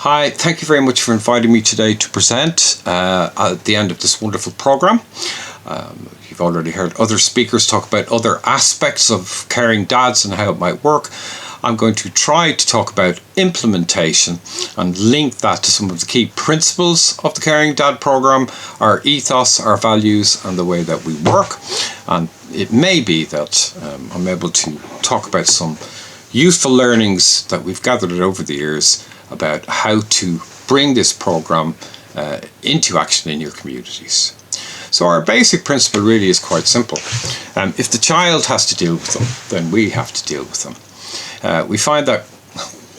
Hi, thank you very much for inviting me today to present at the end of this wonderful program. You've already heard other speakers talk about other aspects of caring dads and how it might work. I'm going to try to talk about implementation and link that to some of the key principles of the Caring Dad program, our ethos, our values, and the way that we work. And it may be that I'm able to talk about some useful learnings that we've gathered over the years about how to bring this program into action in your communities. So our basic principle really is quite simple. If the child has to deal with them, then we have to deal with them. We find that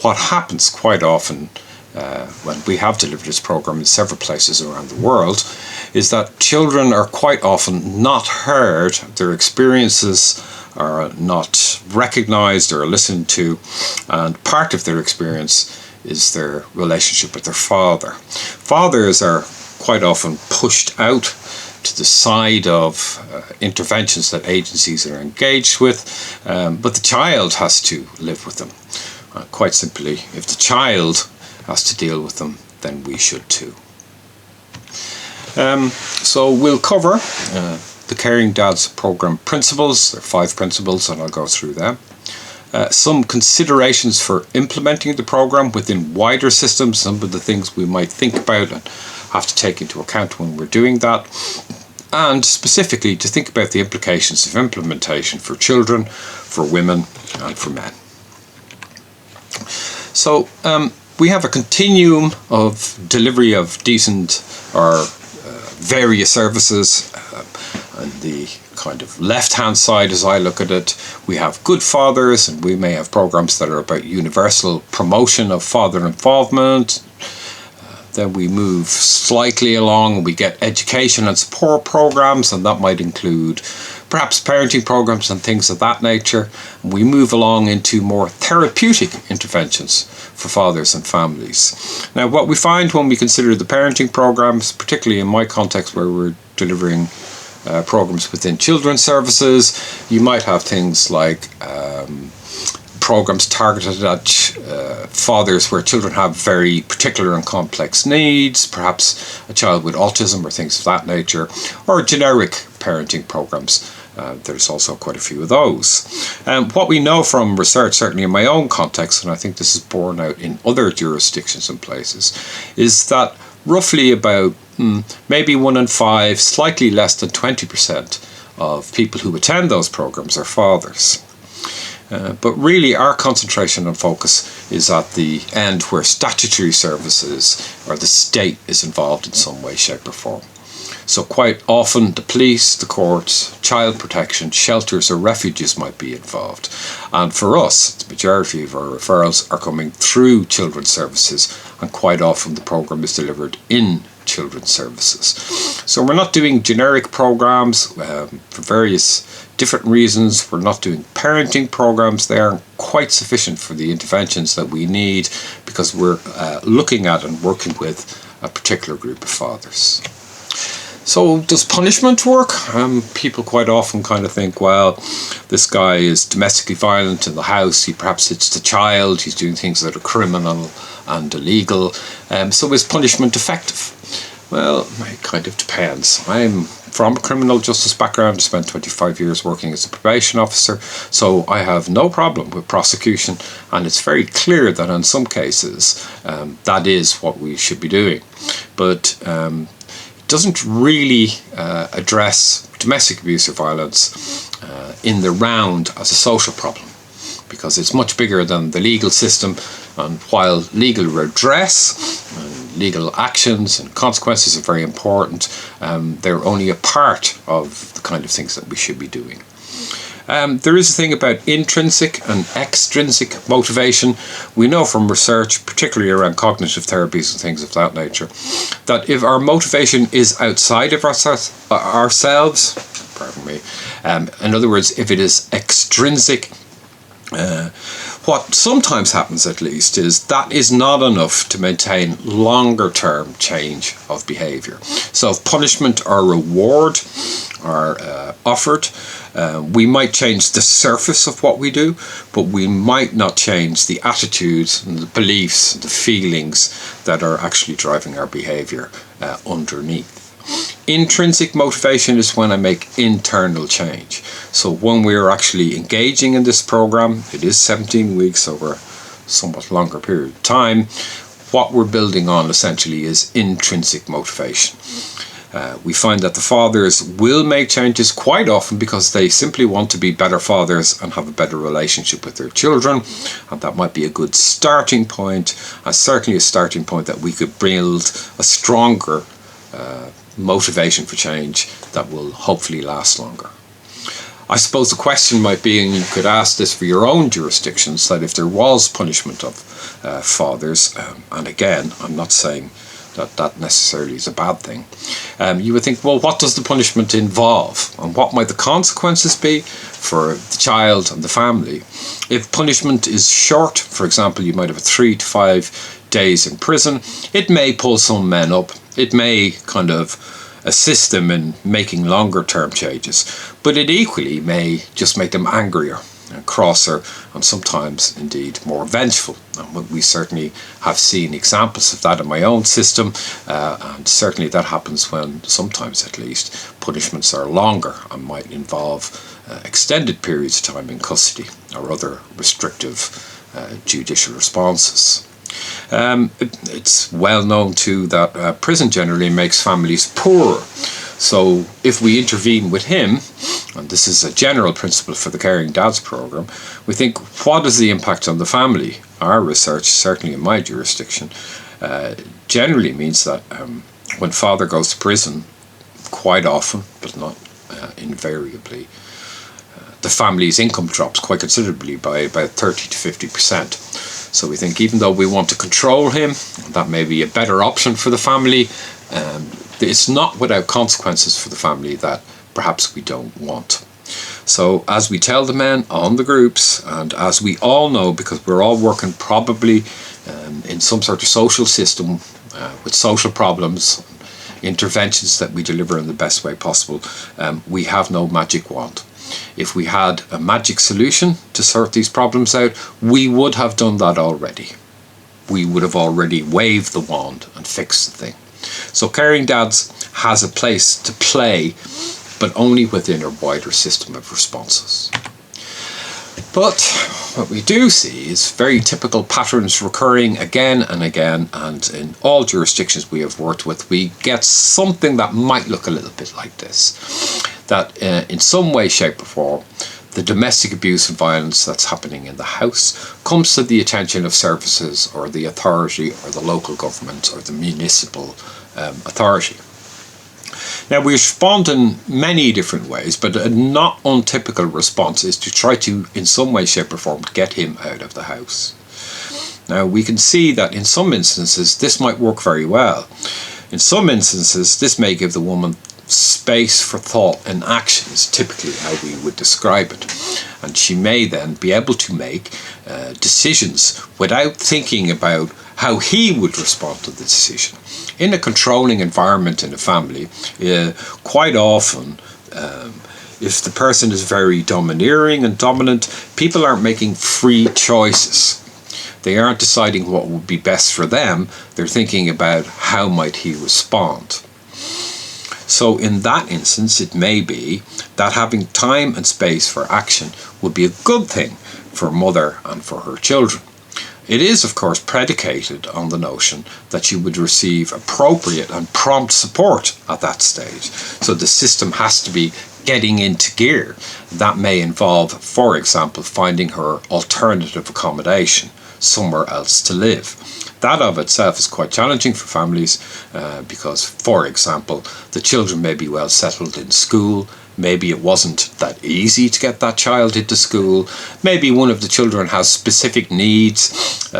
what happens quite often when we have delivered this program in several places around the world is that children are quite often not heard, their experiences are not recognized or listened to, and part of their experience is their relationship with their father. Fathers are quite often pushed out to the side of interventions that agencies are engaged with, but the child has to live with them. Quite simply, if the child has to deal with them, then we should too. So we'll cover the Caring Dads program principles. There are 5 principles and I'll go through them. Some considerations for implementing the program within wider systems, some of the things we might think about and have to take into account when we're doing that, and specifically to think about the implications of implementation for children, for women, and for men. So we have a continuum of delivery of decent or various services. On the kind of left-hand side, as I look at it, we have good fathers, and we may have programs that are about universal promotion of father involvement. Then we move slightly along and we get education and support programs, and that might include perhaps parenting programs and things of that nature. And we move along into more therapeutic interventions for fathers and families. Now, what we find when we consider the parenting programs, particularly in my context where we're delivering programs within children's services, you might have things like programs targeted at fathers where children have very particular and complex needs, perhaps a child with autism or things of that nature, or generic parenting programs. There's also quite a few of those. What we know from research, certainly in my own context, and I think this is borne out in other jurisdictions and places, is that roughly about maybe 1 in 5, slightly less than 20% of people who attend those programs are fathers. But really our concentration and focus is at the end where statutory services or the state is involved in some way, shape or form. So quite often the police, the courts, child protection, shelters or refuges might be involved. And for us, the majority of our referrals are coming through children's services, and quite often the program is delivered in children's services. So we're not doing generic programs for various different reasons. We're not doing parenting programs. They aren't quite sufficient for the interventions that we need because we're looking at and working with a particular group of fathers. So does punishment work? People quite often kind of think, well, this guy is domestically violent in the house, he perhaps hits the child, he's doing things that are criminal and illegal, so is punishment effective? Well, it kind of depends. I'm from a criminal justice background, spent 25 years working as a probation officer, so I have no problem with prosecution, and it's very clear that in some cases that is what we should be doing. But doesn't really address domestic abuse or violence in the round as a social problem, because it's much bigger than the legal system, and while legal redress and legal actions and consequences are very important, they're only a part of the kind of things that we should be doing. There is a thing about intrinsic and extrinsic motivation. We know from research, particularly around cognitive therapies and things of that nature, that if our motivation is outside of ourselves, pardon me, in other words, if it is extrinsic, What sometimes happens, at least, is that is not enough to maintain longer term change of behaviour. So if punishment or reward are offered, we might change the surface of what we do, but we might not change the attitudes and the beliefs and the feelings that are actually driving our behaviour underneath. Intrinsic motivation is when I make internal change. So when we're actually engaging in this program, it is 17 weeks over a somewhat longer period of time, what we're building on essentially is intrinsic motivation. We find that the fathers will make changes quite often because they simply want to be better fathers and have a better relationship with their children, and that might be a good starting point, and certainly a starting point that we could build a stronger motivation for change that will hopefully last longer. I suppose the question might be, and you could ask this for your own jurisdictions, that if there was punishment of fathers, and again, I'm not saying that necessarily is a bad thing, you would think, well, what does the punishment involve, and what might the consequences be for the child and the family? If punishment is short, for example, you might have 3 to 5 days in prison, it may pull some men up, it may kind of assist them in making longer term changes, but it equally may just make them angrier and crosser, and sometimes indeed more vengeful. And we certainly have seen examples of that in my own system, and certainly that happens when, sometimes at least, punishments are longer and might involve extended periods of time in custody or other restrictive judicial responses. It's well known too that prison generally makes families poorer. So if we intervene with him, and this is a general principle for the Caring Dads program, we think, what is the impact on the family? Our research, certainly in my jurisdiction, generally means that when father goes to prison, quite often, but not invariably, the family's income drops quite considerably by about 30 to 50%. So we think, even though we want to control him, that may be a better option for the family. It's not without consequences for the family that perhaps we don't want. So as we tell the men on the groups, and as we all know, because we're all working probably in some sort of social system with social problems, interventions that we deliver in the best way possible, we have no magic wand. If we had a magic solution to sort these problems out, we would have done that already. We would have already waved the wand and fixed the thing. So Caring Dads has a place to play, but only within a wider system of responses. But what we do see is very typical patterns recurring again and again, and in all jurisdictions we have worked with, we get something that might look a little bit like this. That in some way, shape or form, the domestic abuse and violence that's happening in the house comes to the attention of services or the authority or the local government or the municipal authority. Now, we respond in many different ways, but a not untypical response is to try to, in some way, shape or form, get him out of the house. Now, we can see that in some instances this might work very well. In some instances, this may give the woman space for thought and action, is typically how we would describe it, and she may then be able to make decisions without thinking about how he would respond to the decision. In a controlling environment in a family, quite often if the person is very domineering and dominant, people aren't making free choices. They aren't deciding what would be best for them. They're thinking about how might he respond. So in that instance, it may be that having time and space for action would be a good thing for a mother and for her children. It is, of course, predicated on the notion that you would receive appropriate and prompt support at that stage. So the system has to be getting into gear. That may involve, for example, finding her alternative accommodation, somewhere else to live. That of itself is quite challenging for families because, for example, the children may be well settled in school. Maybe it wasn't that easy to get that child into school. Maybe one of the children has specific needs,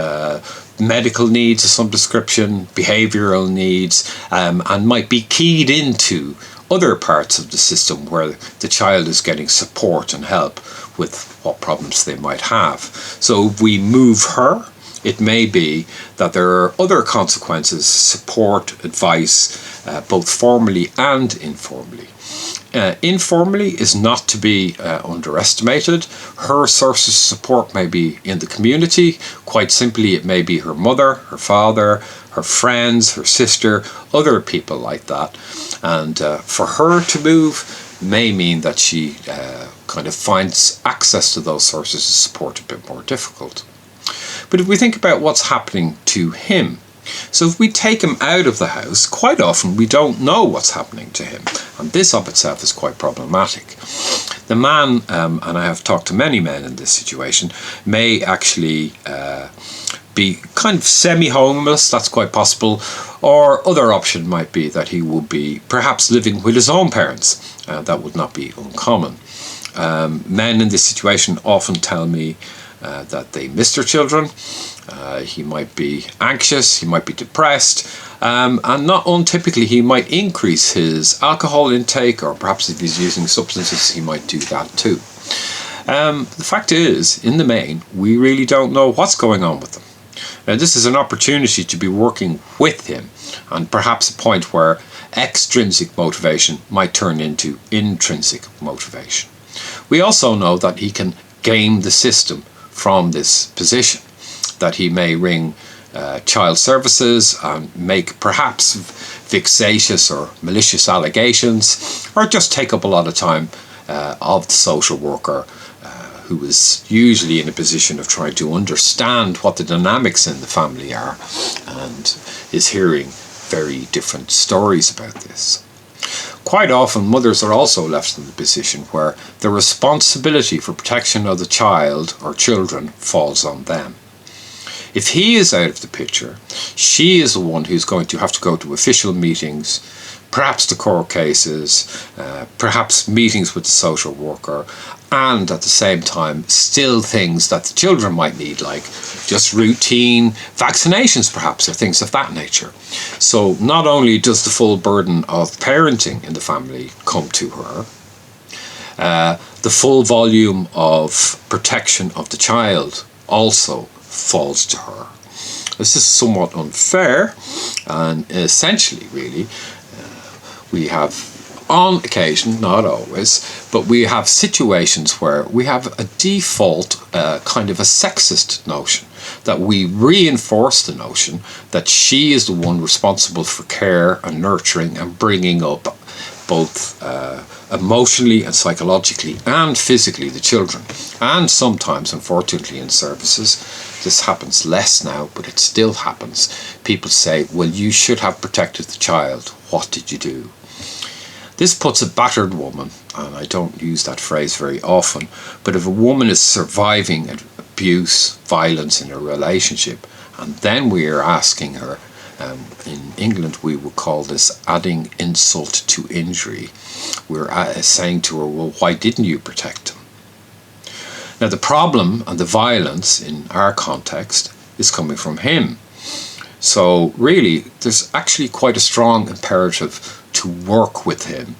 medical needs of some description, behavioural needs, and might be keyed into other parts of the system where the child is getting support and help with what problems they might have. So if we move her, it may be that there are other consequences, support, advice, both formally and informally. Informally is not to be underestimated. Her sources of support may be in the community. Quite simply, it may be her mother, her father, her friends, her sister, other people like that. And for her to move may mean that she kind of finds access to those sources of support a bit more difficult. But if we think about what's happening to him, so if we take him out of the house, quite often we don't know what's happening to him. And this of itself is quite problematic. The man, and I have talked to many men in this situation, may actually be kind of semi-homeless, that's quite possible, or other option might be that he will be perhaps living with his own parents. That would not be uncommon. Men in this situation often tell me that they miss their children. He might be anxious, he might be depressed, and not untypically he might increase his alcohol intake, or perhaps if he's using substances he might do that too. The fact is, in the main, we really don't know what's going on with them. Now this is an opportunity to be working with him, and perhaps a point where extrinsic motivation might turn into intrinsic motivation. We also know that he can game the system from this position, that he may ring child services and make perhaps vexatious or malicious allegations, or just take up a lot of time of the social worker, who is usually in a position of trying to understand what the dynamics in the family are, and is hearing very different stories about this. Quite often mothers are also left in the position where the responsibility for protection of the child or children falls on them. If he is out of the picture, she is the one who's going to have to go to official meetings, perhaps to court cases, perhaps meetings with the social worker, and at the same time still things that the children might need, like just routine vaccinations perhaps, or things of that nature. So not only does the full burden of parenting in the family come to her, the full volume of protection of the child also falls to her. This is somewhat unfair, and essentially really we have, on occasion, not always, but we have situations where we have a default kind of a sexist notion, that we reinforce the notion that she is the one responsible for care and nurturing and bringing up both emotionally and psychologically and physically the children. And sometimes, unfortunately, in services, this happens less now, but it still happens. People say, well, you should have protected the child. What did you do? This puts a battered woman, and I don't use that phrase very often, but if a woman is surviving abuse, violence in a relationship, and then we are asking her, in England we would call this adding insult to injury. We're saying to her, well, why didn't you protect him? Now the problem and the violence in our context is coming from him. So really there's actually quite a strong imperative to work with him.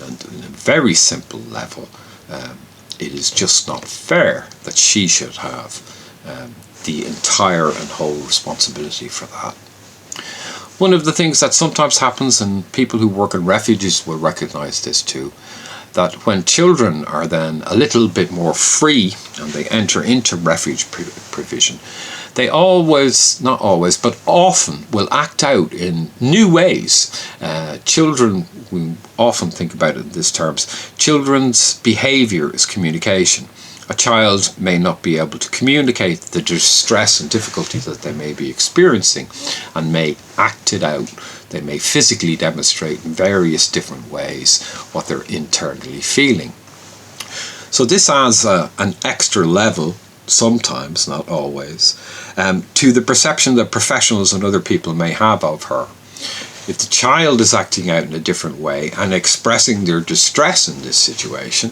And on a very simple level, it is just not fair that she should have the entire and whole responsibility for that. One of the things that sometimes happens, and people who work in refuges will recognize this too, that when children are then a little bit more free and they enter into refuge provision, they always, not always, but often will act out in new ways. Children, we often think about it in these terms, children's behaviour is communication. A child may not be able to communicate the distress and difficulty that they may be experiencing and may act it out. They may physically demonstrate in various different ways what they're internally feeling. So this adds an extra level, sometimes, not always, to the perception that professionals and other people may have of her. If the child is acting out in a different way and expressing their distress in this situation,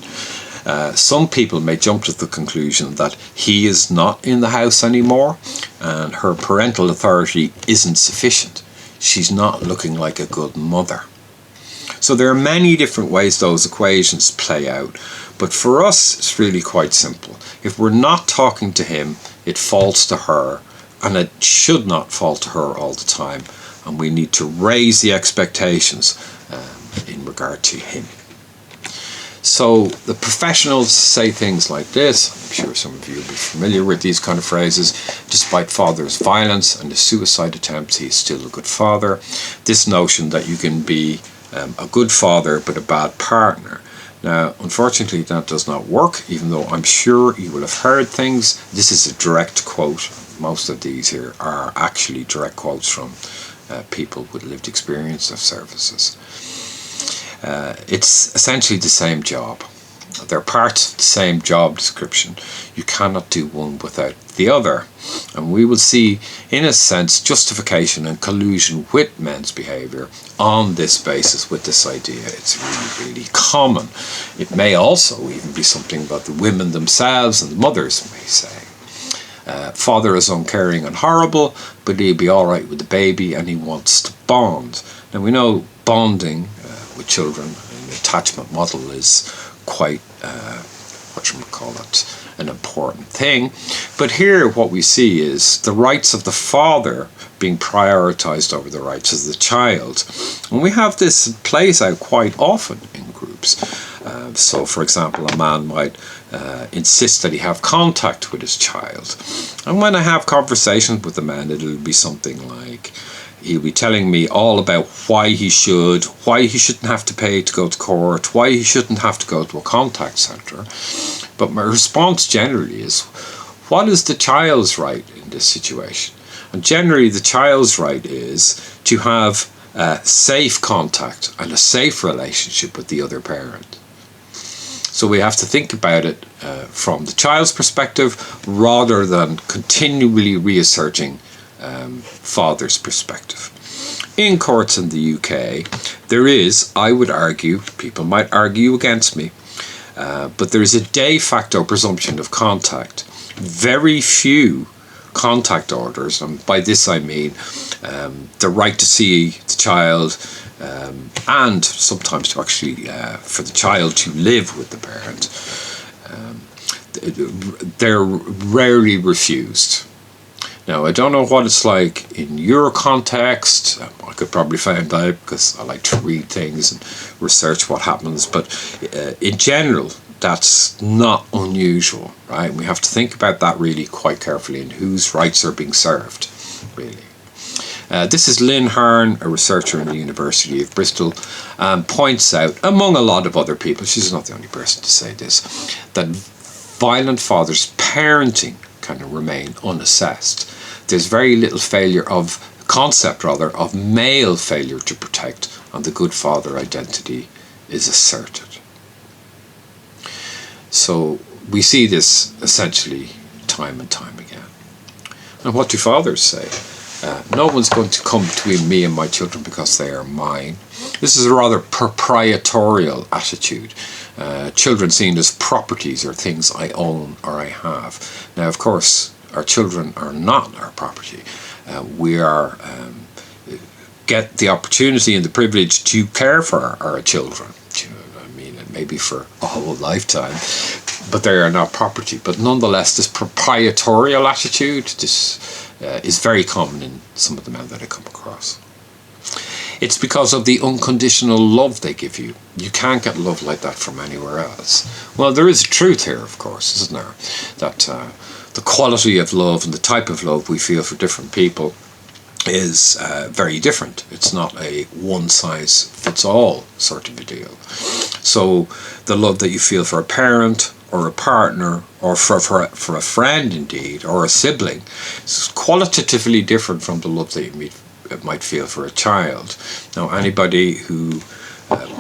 some people may jump to the conclusion that he is not in the house anymore and her parental authority isn't sufficient. She's not looking like a good mother. So there are many different ways those equations play out. But for us, it's really quite simple. If we're not talking to him, it falls to her, and it should not fall to her all the time. And we need to raise the expectations in regard to him. So the professionals say things like this. I'm sure some of you will be familiar with these kind of phrases. Despite father's violence and his suicide attempts, he's still a good father. This notion that you can be a good father but a bad partner. Now, unfortunately, that does not work, even though I'm sure you will have heard things. This is a direct quote. Most of these here are actually direct quotes from people with lived experience of services. It's essentially the same job. They're parts of the same job description. You cannot do one without the other. And we will see, in a sense, justification and collusion with men's behaviour on this basis, with this idea. It's really, really common. It may also even be something that the women themselves and the mothers may say. Father is uncaring and horrible, but he'll be all right with the baby and he wants to bond. Now we know bonding with children, an attachment model is quite, an important thing. But here what we see is the rights of the father being prioritized over the rights of the child. And we have this plays out quite often in groups. So for example, a man might insist that he have contact with his child. And when I have conversations with the man, it'll be something like, he'll be telling me all about why he shouldn't have to pay to go to court, why he shouldn't have to go to a contact centre. But my response generally is, what is the child's right in this situation? And generally the child's right is to have safe contact and a safe relationship with the other parent. So we have to think about it from the child's perspective rather than continually reasserting father's perspective. In courts in the UK, there is, I would argue, people might argue against me, but there is a de facto presumption of contact. Very few contact orders, and by this I mean the right to see the child, and sometimes to actually for the child to live with the parent. They're rarely refused. Now, I don't know what it's like in your context. I could probably find out because I like to read things and research what happens. But in general, that's not unusual, right? We have to think about that really quite carefully and whose rights are being served, really. This is Lynn Hearn, a researcher in the University of Bristol, points out, among a lot of other people, she's not the only person to say this, that violent fathers' parenting kind of remain unassessed. There's very little concept of male failure to protect, and the good father identity is asserted. So we see this essentially time and time again. And what do fathers say? No one's going to come between me and my children because they are mine. This is a rather proprietorial attitude. Children seen as properties or things I own or I have. Now, of course, our children are not our property. We get the opportunity and the privilege to care for our children. Maybe for a whole lifetime, but they are not property. But nonetheless, this proprietorial attitude, is very common in some of the men that I come across. It's because of the unconditional love they give you. You can't get love like that from anywhere else. Well, there is a truth here, of course, isn't there? That the quality of love and the type of love we feel for different people is very different. It's not a one-size-fits-all sort of a deal. So the love that you feel for a parent or a partner or for a friend indeed, or a sibling, is qualitatively different from the love that you might feel for a child. Now, anybody who,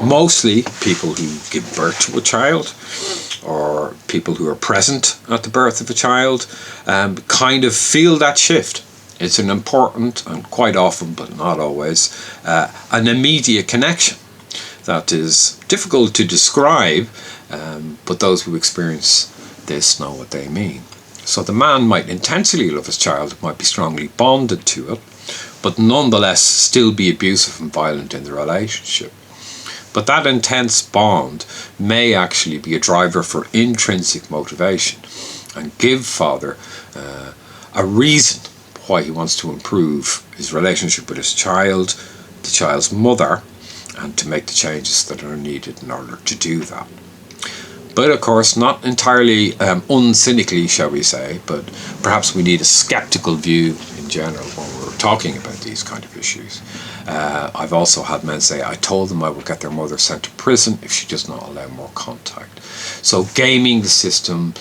mostly people who give birth to a child, or people who are present at the birth of a child, kind of feel that shift. It's an important, and quite often, but not always, an immediate connection that is difficult to describe, but those who experience this know what they mean. So the man might intensely love his child, might be strongly bonded to it, but nonetheless still be abusive and violent in the relationship. But that intense bond may actually be a driver for intrinsic motivation and give father a reason why he wants to improve his relationship with his child, the child's mother, and to make the changes that are needed in order to do that. But of course, not entirely uncynically, shall we say, but perhaps we need a skeptical view in general when we're talking about these kind of issues. I've also had men say, I told them I would get their mother sent to prison if she does not allow more contact. So gaming the system,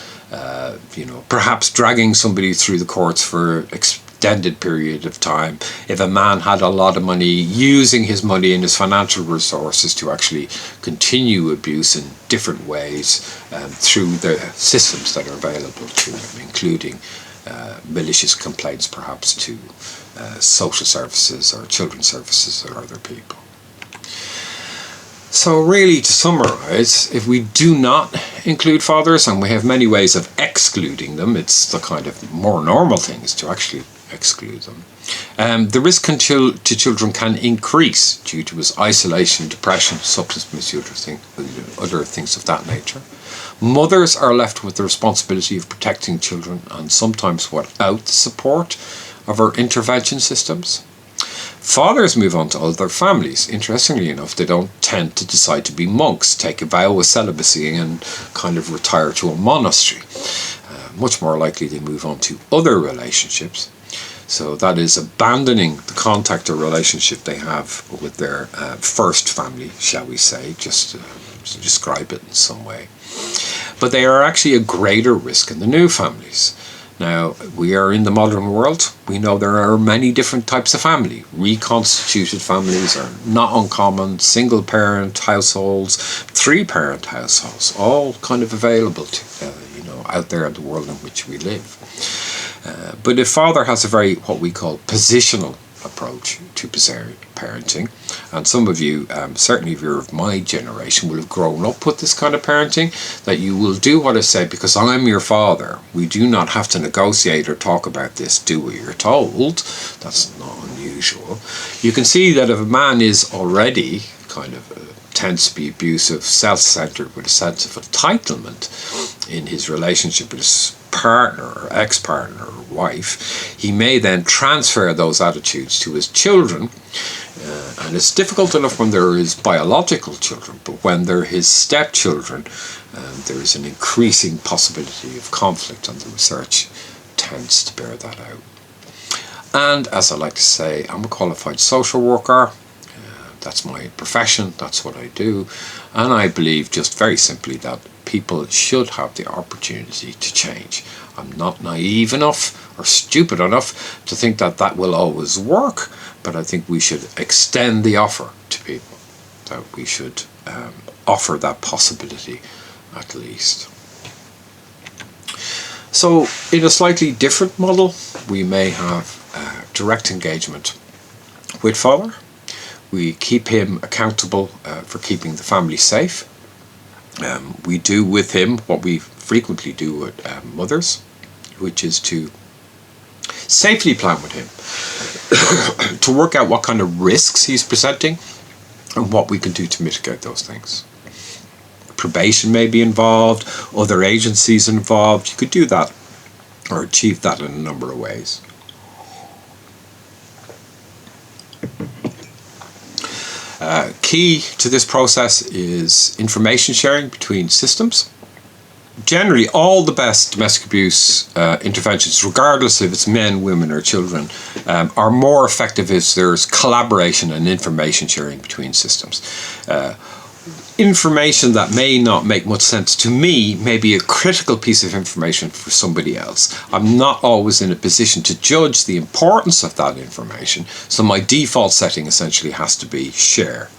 perhaps dragging somebody through the courts for extended period of time. If a man had a lot of money, using his money and his financial resources to actually continue abuse in different ways through the systems that are available to him, including malicious complaints perhaps to social services or children's services or other people. So really, to summarise, if we do not include fathers, and we have many ways of excluding them, it's the kind of more normal thing is to actually exclude them. The risk to children can increase due to his isolation, depression, substance misuse, other things of that nature. Mothers are left with the responsibility of protecting children and sometimes without the support of our intervention systems. Fathers move on to other families. Interestingly enough, they don't tend to decide to be monks, take a vow of celibacy and kind of retire to a monastery. Much more likely they move on to other relationships. So that is abandoning the contact or relationship they have with their first family, shall we say, just to describe it in some way. But they are actually a greater risk in the new families. Now, we are in the modern world. We know there are many different types of family. Reconstituted families are not uncommon. Single-parent households, three-parent households, all kind of available to, out there in the world in which we live. But if father has a very, what we call, positional approach to parenting, and some of you, certainly if you're of my generation, will have grown up with this kind of parenting, that you will do what I say because I'm your father. We do not have to negotiate or talk about this, do what you're told. That's not unusual. You can see that if a man is already kind of tends to be abusive, self-centered, with a sense of entitlement in his relationship with his partner or ex-partner or wife, he may then transfer those attitudes to his children, and it's difficult enough when there is biological children, but when they're his stepchildren, there is an increasing possibility of conflict, and the research tends to bear that out. And as I like to say, I'm a qualified social worker. That's my profession, that's what I do, and I believe just very simply that people should have the opportunity to change. I'm not naive enough or stupid enough to think that that will always work, but I think we should extend the offer to people, that we should offer that possibility at least. So in a slightly different model, we may have direct engagement with father. We keep him accountable for keeping the family safe. We do with him what we frequently do with mothers, which is to safely plan with him, to work out what kind of risks he's presenting and what we can do to mitigate those things. Probation may be involved, other agencies involved. You could do that or achieve that in a number of ways. Key to this process is information sharing between systems. Generally, all the best domestic abuse interventions, regardless if it's men, women or children, are more effective if there's collaboration and information sharing between systems. Information that may not make much sense to me may be a critical piece of information for somebody else. I'm not always in a position to judge the importance of that information, so my default setting essentially has to be share,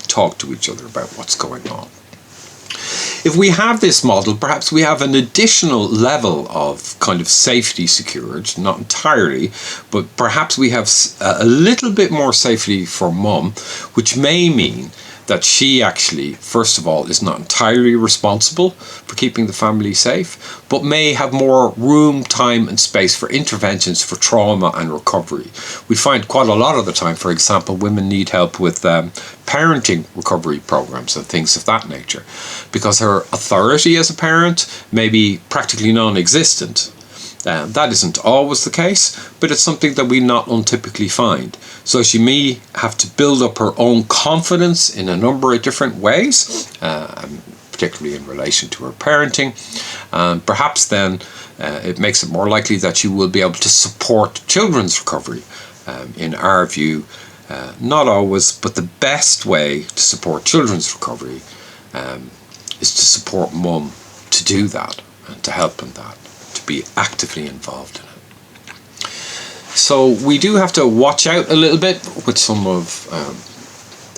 talk to each other about what's going on. If we have this model, perhaps we have an additional level of kind of safety secured, not entirely, but perhaps we have a little bit more safety for mum, which may mean that she actually, first of all, is not entirely responsible for keeping the family safe, but may have more room, time and space for interventions for trauma and recovery. We find quite a lot of the time, for example, women need help with parenting recovery programs and things of that nature, because her authority as a parent may be practically non-existent. That isn't always the case, but it's something that we not untypically find. So she may have to build up her own confidence in a number of different ways, particularly in relation to her parenting. Perhaps then it makes it more likely that she will be able to support children's recovery. In our view, not always, but the best way to support children's recovery is to support mum to do that and to help in that, to be actively involved in it. So we do have to watch out a little bit with some of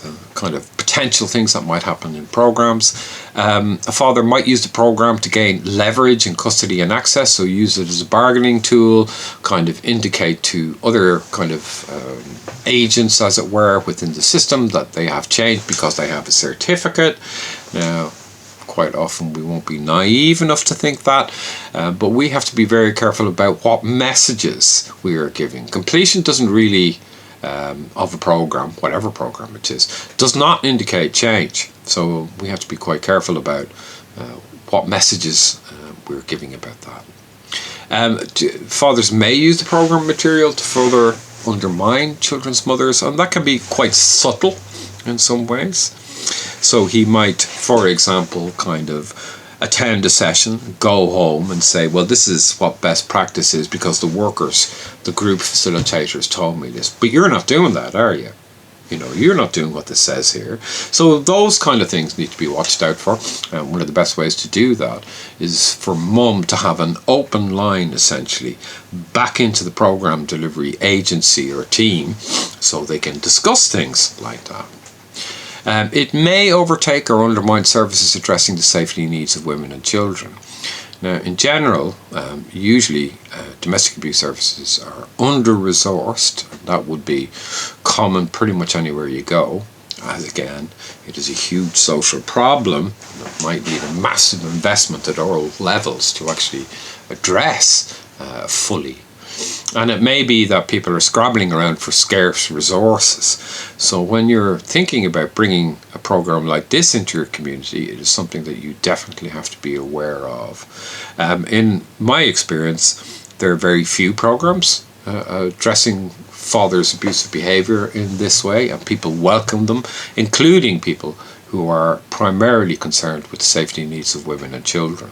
the kind of potential things that might happen in programs. A father might use the program to gain leverage in custody and access, so use it as a bargaining tool, kind of indicate to other kind of agents, as it were, within the system that they have changed because they have a certificate. Now, quite often we won't be naive enough to think that, but we have to be very careful about what messages we are giving. Completion doesn't really, of a program, whatever program it is, does not indicate change. So we have to be quite careful about what messages we're giving about that. Fathers may use the program material to further undermine children's mothers, and that can be quite subtle in some ways. So he might, for example, kind of attend a session, go home and say, well, this is what best practice is because the workers, the group facilitators told me this. But you're not doing that, are you? You know, you're not doing what this says here. So those kind of things need to be watched out for. And one of the best ways to do that is for mum to have an open line, essentially, back into the program delivery agency or team so they can discuss things like that. It may overtake or undermine services addressing the safety needs of women and children. Now, in general, usually domestic abuse services are under-resourced. That would be common pretty much anywhere you go. As again, it is a huge social problem that might need a massive investment at all levels to actually address fully. And it may be that people are scrabbling around for scarce resources. So when you're thinking about bringing a program like this into your community, it is something that you definitely have to be aware of. In my experience, there are very few programs addressing fathers' abusive behaviour in this way, and people welcome them, including people who are primarily concerned with the safety needs of women and children.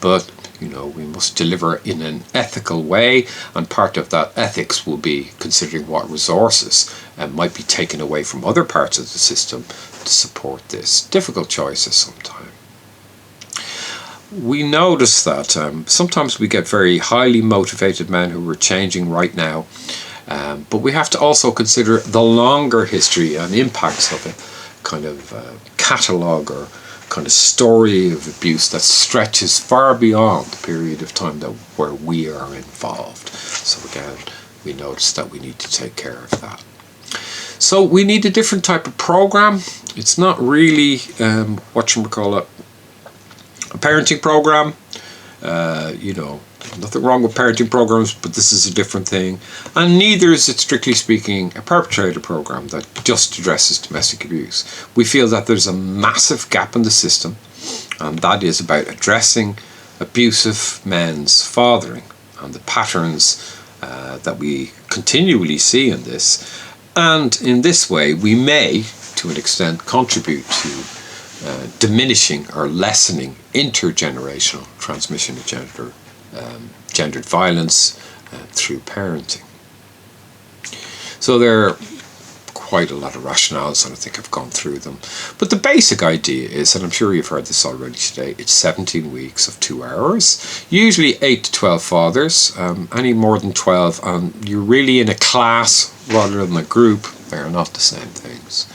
But you know, we must deliver in an ethical way, and part of that ethics will be considering what resources might be taken away from other parts of the system to support this. Difficult choices sometimes. We notice that sometimes we get very highly motivated men who are changing right now, but we have to also consider the longer history and impacts of it, kind of catalogue or kind of story of abuse that stretches far beyond the period of time that where we are involved. So again, we notice that we need to take care of that. So we need a different type of program. It's not really a parenting program. You know, nothing wrong with parenting programs, but this is a different thing. And neither is it, strictly speaking, a perpetrator program that just addresses domestic abuse. We feel that there's a massive gap in the system, and that is about addressing abusive men's fathering and the patterns that we continually see in this. And in this way, we may, to an extent, contribute to diminishing or lessening intergenerational transmission of gendered violence through parenting. So there are quite a lot of rationales, and I think I've gone through them. But the basic idea is, and I'm sure you've heard this already today, it's 17 weeks of 2 hours, usually 8 to 12 fathers, any more than 12, and you're really in a class rather than a group. They're not the same things.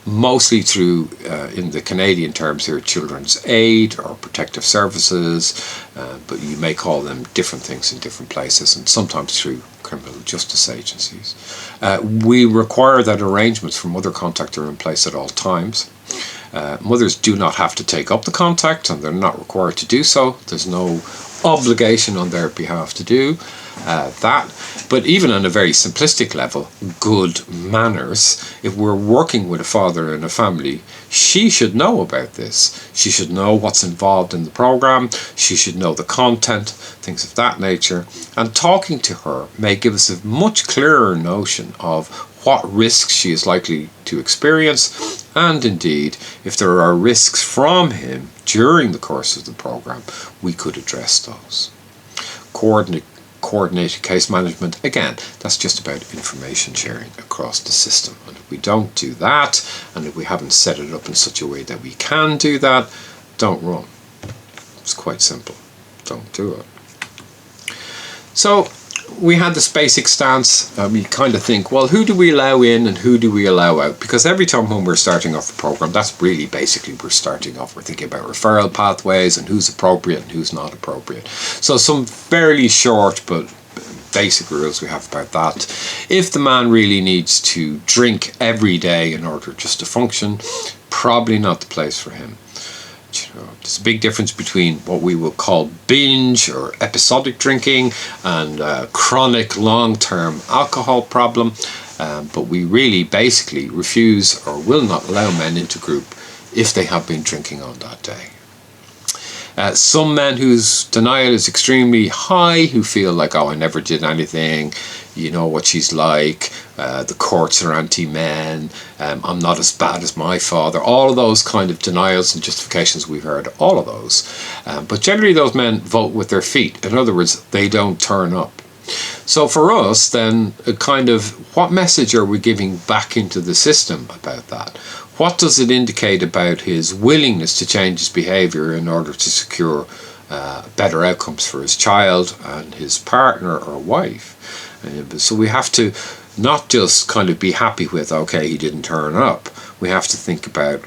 Mostly through, in the Canadian terms here, Children's Aid or Protective Services, but you may call them different things in different places, and sometimes through criminal justice agencies. We require that arrangements from other contact are in place at all times. Mothers do not have to take up the contact, and they're not required to do so. There's no obligation on their behalf to do that. But even on a very simplistic level, good manners, if we're working with a father in a family, she should know about this. She should know what's involved in the program. She should know the content, things of that nature. And talking to her may give us a much clearer notion of what risks she is likely to experience, and indeed, if there are risks from him during the course of the program, we could address those. Coordinated case management, again, that's just about information sharing across the system. And if we don't do that, and if we haven't set it up in such a way that we can do that, don't run. It's quite simple. Don't do it. So we had this basic stance. We kind of think, well, who do we allow in and who do we allow out? Because every time when we're starting off a program, that's really basically we're starting off. We're thinking about referral pathways and who's appropriate and who's not appropriate. So some fairly short but basic rules we have about that. If the man really needs to drink every day in order just to function, probably not the place for him. There's a big difference between what we will call binge or episodic drinking and chronic long-term alcohol problem, but we really basically refuse or will not allow men into group if they have been drinking on that day. Some men whose denial is extremely high, who feel like, oh, I never did anything, you know what she's like, the courts are anti-men, I'm not as bad as my father, all of those kind of denials and justifications, we've heard all of those. But generally those men vote with their feet. In other words, they don't turn up. So for us then, kind of, what message are we giving back into the system about that? What does it indicate about his willingness to change his behaviour in order to secure better outcomes for his child and his partner or wife? So we have to not just kind of be happy with, okay, he didn't turn up. We have to think about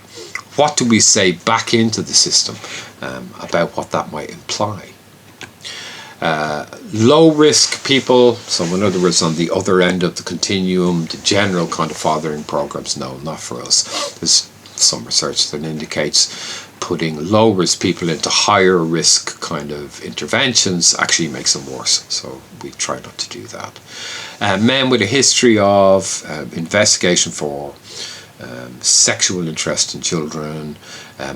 what do we say back into the system about what that might imply. Low risk people, so in other words on the other end of the continuum, the general kind of fathering programs, no, not for us. There's some research that indicates putting low risk people into higher risk kind of interventions actually makes them worse, so we try not to do that. Men with a history of investigation for sexual interest in children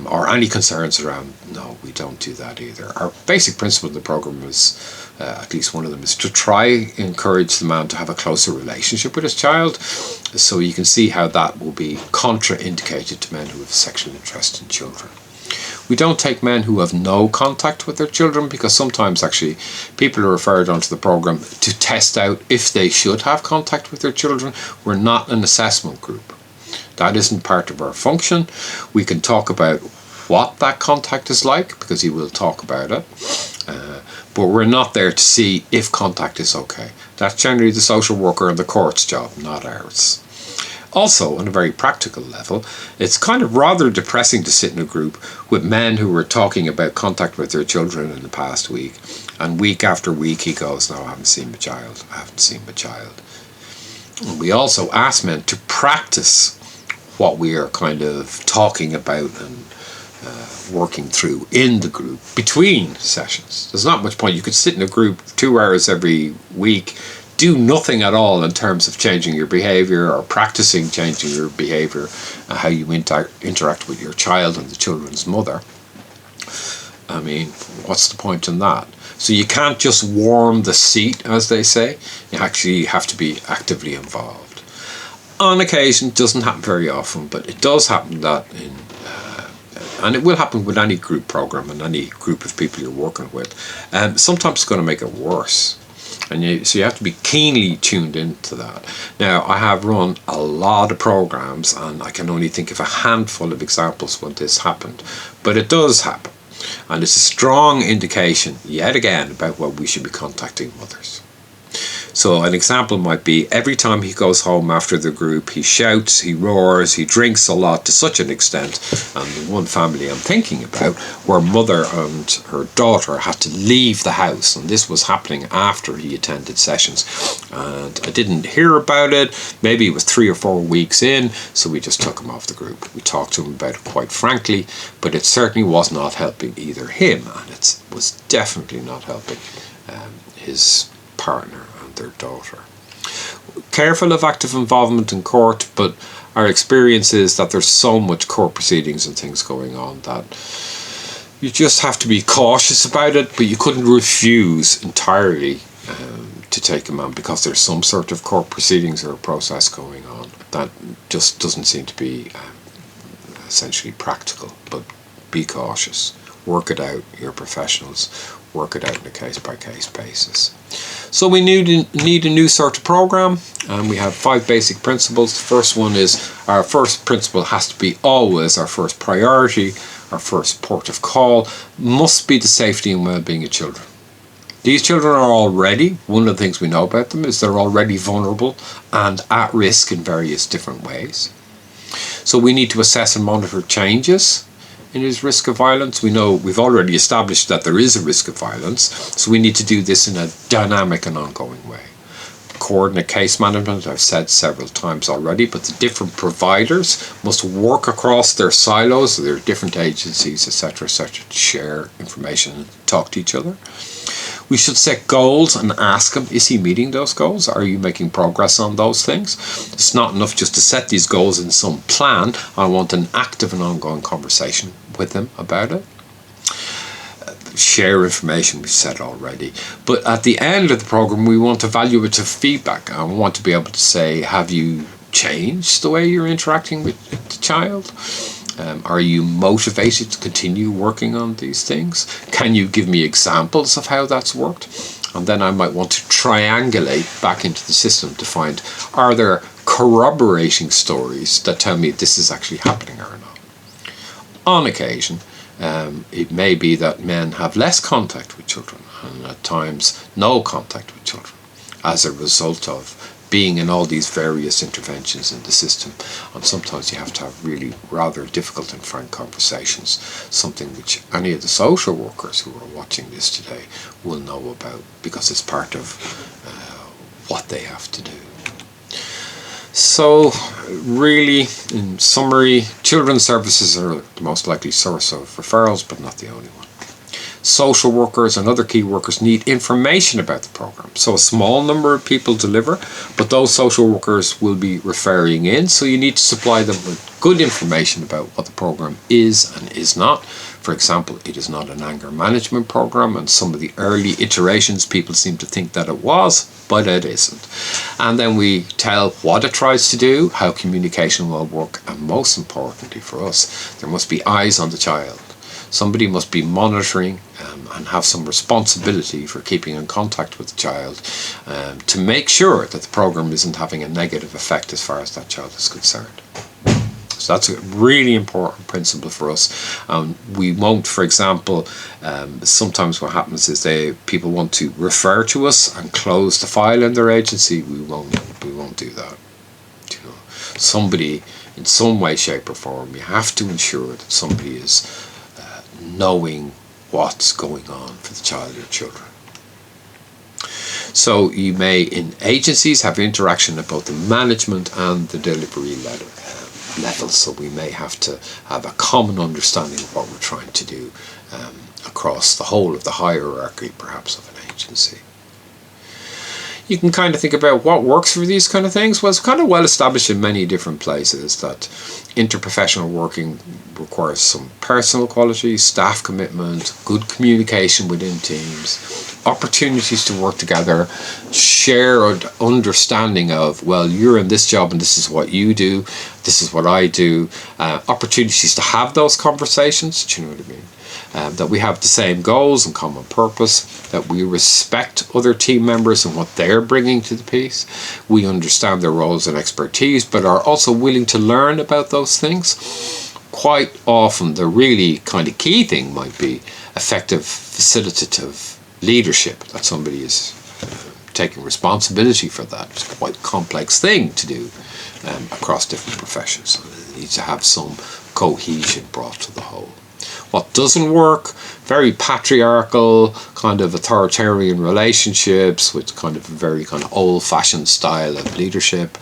or any concerns around, no, we don't do that either. Our basic principle of the program is, at least one of them, is to try encourage the man to have a closer relationship with his child, so you can see how that will be contraindicated to men who have sexual interest in children. We don't take men who have no contact with their children, because sometimes actually people are referred onto the program to test out if they should have contact with their children. We're not an assessment group. That isn't part of our function. We can talk about what that contact is like, because he will talk about it, but we're not there to see if contact is okay. That's generally the social worker and the court's job, not ours. Also, on a very practical level, it's kind of rather depressing to sit in a group with men who were talking about contact with their children in the past week, and week after week he goes, no, I haven't seen my child, I haven't seen my child. And we also ask men to practice what we are kind of talking about and working through in the group between sessions. There's not much point. You could sit in a group 2 hours every week, do nothing at all in terms of changing your behaviour or practicing changing your behaviour, how you interact with your child and the children's mother. I mean, what's the point in that? So you can't just warm the seat, as they say. You actually have to be actively involved. On occasion, it doesn't happen very often, but it does happen that and it will happen with any group program and any group of people you're working with. Sometimes it's going to make it worse. And so you have to be keenly tuned into that. Now, I have run a lot of programs, and I can only think of a handful of examples when this happened. But it does happen. And it's a strong indication, yet again, about why we should be contacting mothers. So an example might be every time he goes home after the group, he shouts, he roars, he drinks a lot to such an extent. And the one family I'm thinking about, where mother and her daughter had to leave the house, and this was happening after he attended sessions. And I didn't hear about it. Maybe it was 3 or 4 weeks in, so we just took him off the group. We talked to him about it quite frankly, but it certainly was not helping either him, and it was definitely not helping his partner and their daughter. Careful of active involvement in court, but our experience is that there's so much court proceedings and things going on that you just have to be cautious about it, but you couldn't refuse entirely to take him on because there's some sort of court proceedings or a process going on. That just doesn't seem to be essentially practical, but be cautious. Work it out, you're professionals. Work it out on a case-by-case basis. So we need a new sort of program, and we have 5 basic principles. The first one is our first principle has to be always our first priority, our first port of call, must be the safety and well-being of children. These children are already, one of the things we know about them is they're already vulnerable and at risk in various different ways. So we need to assess and monitor changes in his risk of violence. We know we've already established that there is a risk of violence, so we need to do this in a dynamic and ongoing way. Coordinate case management, I've said several times already, but the different providers must work across their silos, their different agencies, etc., to share information and talk to each other. We should set goals and ask him, is he meeting those goals? Are you making progress on those things? It's not enough just to set these goals in some plan. I want an active and ongoing conversation with him about it. Share information, we've said already. But at the end of the program, we want evaluative feedback. I want to be able to say, have you changed the way you're interacting with the child? Are you motivated to continue working on these things? Can you give me examples of how that's worked? And then I might want to triangulate back into the system to find, are there corroborating stories that tell me this is actually happening or not? On occasion, it may be that men have less contact with children and at times no contact with children as a result of being in all these various interventions in the system. And sometimes you have to have really rather difficult and frank conversations, something which any of the social workers who are watching this today will know about because it's part of what they have to do. So really, in summary, children's services are the most likely source of referrals, but not the only one. Social workers and other key workers need information about the program. So a small number of people deliver, but those social workers will be referring in, so you need to supply them with good information about what the program is and is not. For example, it is not an anger management program, and some of the early iterations people seem to think that it was, but it isn't. And then we tell what it tries to do, how communication will work, and most importantly for us, there must be eyes on the child. Somebody must be monitoring and have some responsibility for keeping in contact with the child to make sure that the program isn't having a negative effect as far as that child is concerned. So that's a really important principle for us. We won't, for example, sometimes what happens is people want to refer to us and close the file in their agency. We won't do that. You know, somebody in some way, shape or form, you have to ensure that somebody is knowing what's going on for the child or children. So you may, in agencies, have interaction at both the management and the delivery level. So we may have to have a common understanding of what we're trying to do across the whole of the hierarchy, perhaps, of an agency. You can kind of think about what works for these kind of things. Well, it's kind of well established in many different places that interprofessional working requires some personal qualities, staff commitment, good communication within teams, opportunities to work together, shared understanding of, well, you're in this job and this is what you do, this is what I do, opportunities to have those conversations, do you know what I mean? That we have the same goals and common purpose, that we respect other team members and what they're bringing to the piece. We understand their roles and expertise, but are also willing to learn about those things. Quite often, the really kind of key thing might be effective facilitative leadership, that somebody is taking responsibility for that. It's quite a complex thing to do across different professions. So it needs to have some cohesion brought to the whole. What doesn't work? Very patriarchal, kind of authoritarian relationships with kind of a very kind of old-fashioned style of leadership.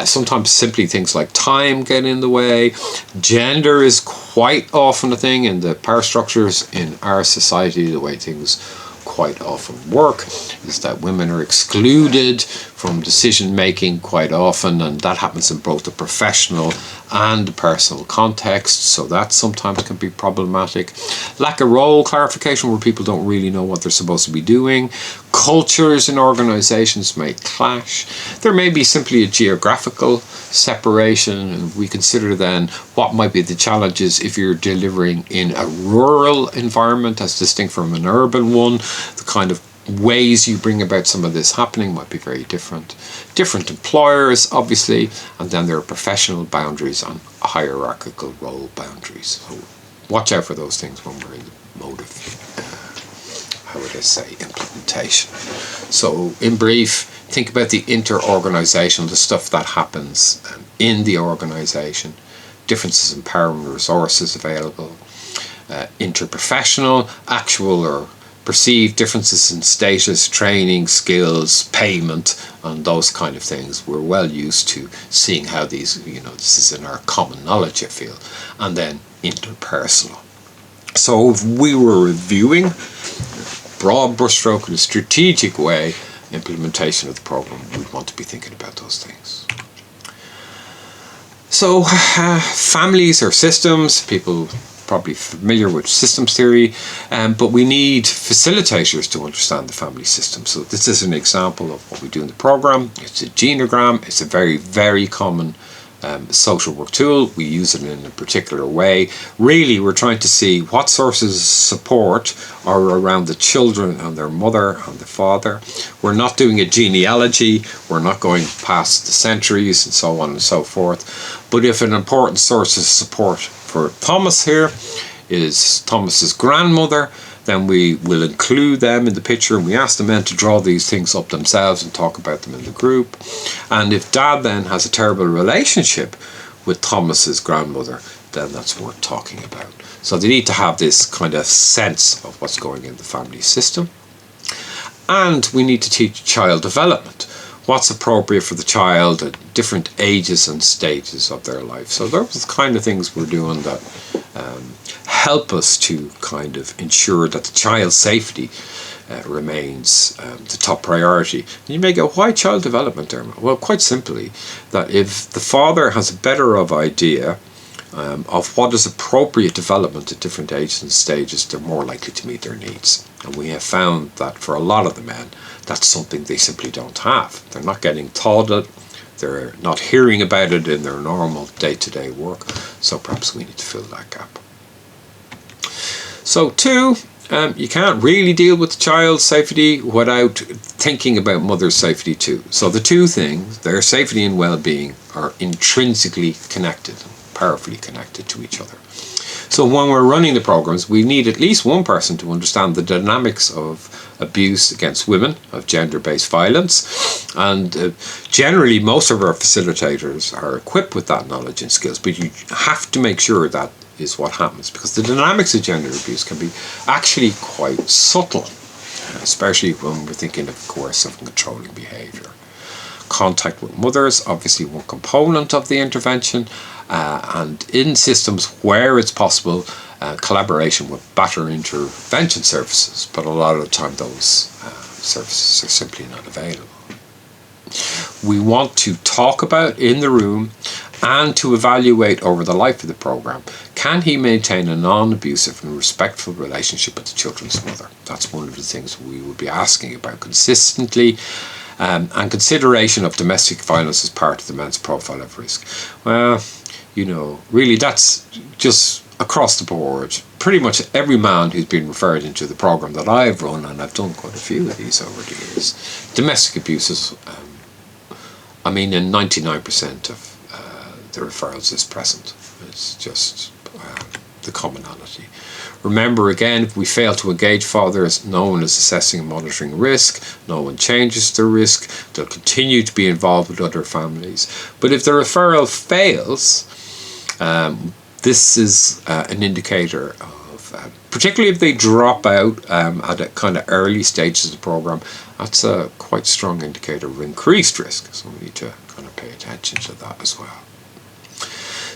Sometimes simply things like time get in the way. Gender is quite often a thing in the power structures in our society. The way things quite often work is that women are excluded from decision making quite often, and that happens in both the professional and the personal context, so that sometimes can be problematic. Lack of role clarification, where people don't really know what they're supposed to be doing. Cultures in organizations may clash. There may be simply a geographical separation, and we consider then what might be the challenges if you're delivering in a rural environment as distinct from an urban one. The kind of ways you bring about some of this happening might be very different. Different employers, obviously, and then there are professional boundaries and hierarchical role boundaries. So watch out for those things when we're in the mode of, how would I say, implementation. So in brief, think about the inter-organizational, the stuff that happens in the organization, differences in power and resources available, interprofessional, actual or perceived differences in status, training, skills, payment, and those kind of things. We're well used to seeing how these, this is in our common knowledge, I feel. And then interpersonal. So if we were reviewing broad brushstroke in a strategic way, implementation of the program, we'd want to be thinking about those things. So families or systems, people probably familiar with systems theory, but we need facilitators to understand the family system. So this is an example of what we do in the program. It's a genogram. It's a very, very common social work tool. We use it in a particular way. Really, we're trying to see what sources of support are around the children and their mother and the father. We're not doing a genealogy. We're not going past the centuries and so on and so forth. But if an important source of support for Thomas here is Thomas's grandmother, then we will include them in the picture, and we ask the men to draw these things up themselves and talk about them in the group. And if Dad then has a terrible relationship with Thomas's grandmother, then that's worth talking about. So they need to have this kind of sense of what's going in the family system. And we need to teach child development. What's appropriate for the child at different ages and stages of their life. So those are the kind of things we're doing that help us to kind of ensure that the child's safety remains the top priority. And you may go, why child development, Dermot? Well, quite simply, that if the father has a better idea of what is appropriate development at different ages and stages, they're more likely to meet their needs. And we have found that for a lot of the men, that's something they simply don't have. They're not getting taught it. They're not hearing about it in their normal day-to-day work. So perhaps we need to fill that gap. So 2, you can't really deal with child's safety without thinking about mother's safety too. So the 2 things, their safety and well-being, are intrinsically connected, powerfully connected to each other. So when we're running the programs, we need at least one person to understand the dynamics of abuse against women, of gender-based violence. And generally, most of our facilitators are equipped with that knowledge and skills, but you have to make sure that is what happens, because the dynamics of gender abuse can be actually quite subtle, especially when we're thinking of coercive and controlling behaviour. Contact with mothers, obviously one component of the intervention, and in systems where it's possible, collaboration with batterer intervention services, but a lot of the time those services are simply not available. We want to talk about in the room and to evaluate over the life of the program, can he maintain a non-abusive and respectful relationship with the children's mother? That's one of the things we will be asking about consistently. And consideration of domestic violence as part of the man's profile of risk. Well, really that's just across the board. Pretty much every man who's been referred into the program that I've run, and I've done quite a few of these over the years, domestic abuse is, in 99% of the referrals is present. It's just the commonality. Remember again, if we fail to engage fathers, no one is assessing and monitoring risk, no one changes the risk, they'll continue to be involved with other families. But if the referral fails, this is an indicator of, particularly if they drop out at a kind of early stages of the program, that's a quite strong indicator of increased risk. So we need to kind of pay attention to that as well.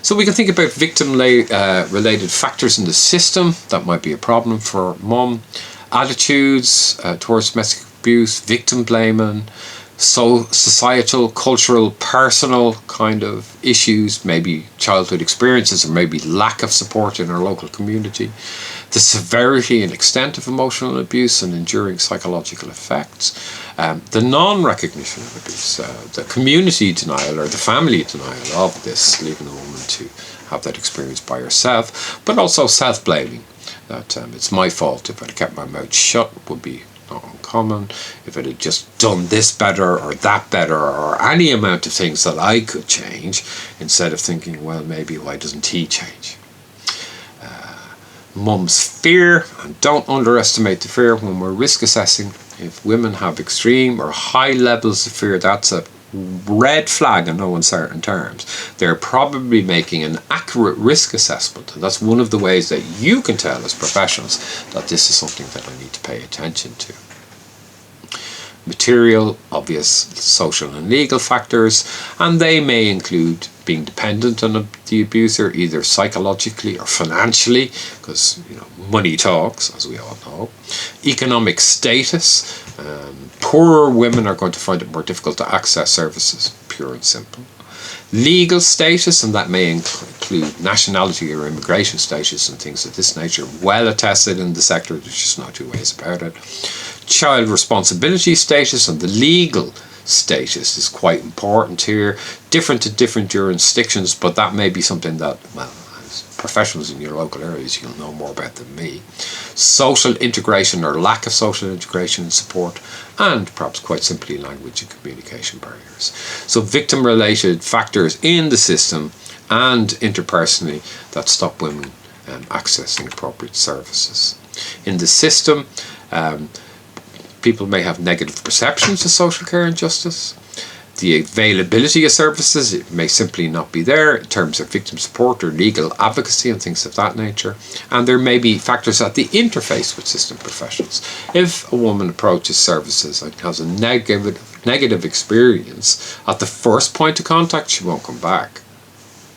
So we can think about victim-related factors in the system that might be a problem for mum. Attitudes towards domestic abuse, victim blaming, societal, cultural, personal kind of issues, maybe childhood experiences or maybe lack of support in our local community. The severity and extent of emotional abuse and enduring psychological effects. The non-recognition of abuse, the community denial or the family denial of this, leaving the woman to have that experience by herself, but also self-blaming, that it's my fault, if I'd kept my mouth shut would be not uncommon, if it had just done this better or that better or any amount of things that I could change, instead of thinking, well, maybe why doesn't he change? Mum's fear, and don't underestimate the fear when we're risk assessing. If women have extreme or high levels of fear, that's a red flag in no uncertain terms. They're probably making an accurate risk assessment, and that's one of the ways that you can tell as professionals that this is something that I need to pay attention to. Material, obvious social and legal factors, and they may include being dependent on the abuser, either psychologically or financially, because money talks, as we all know. Economic status, poorer women are going to find it more difficult to access services, pure and simple. Legal status, and that may include nationality or immigration status and things of this nature, well attested in the sector, there's just no two ways about it. Child responsibility status and the legal status is quite important here, different to different jurisdictions, but that may be something that, well, as professionals in your local areas, you'll know more about than me. Social integration or lack of social integration and support, and perhaps quite simply language and communication barriers. So victim-related factors in the system and interpersonally that stop women accessing appropriate services. In the system, people may have negative perceptions of social care and justice. The availability of services, it may simply not be there in terms of victim support or legal advocacy and things of that nature. And there may be factors at the interface with system professionals. If a woman approaches services and has a negative experience at the first point of contact, she won't come back.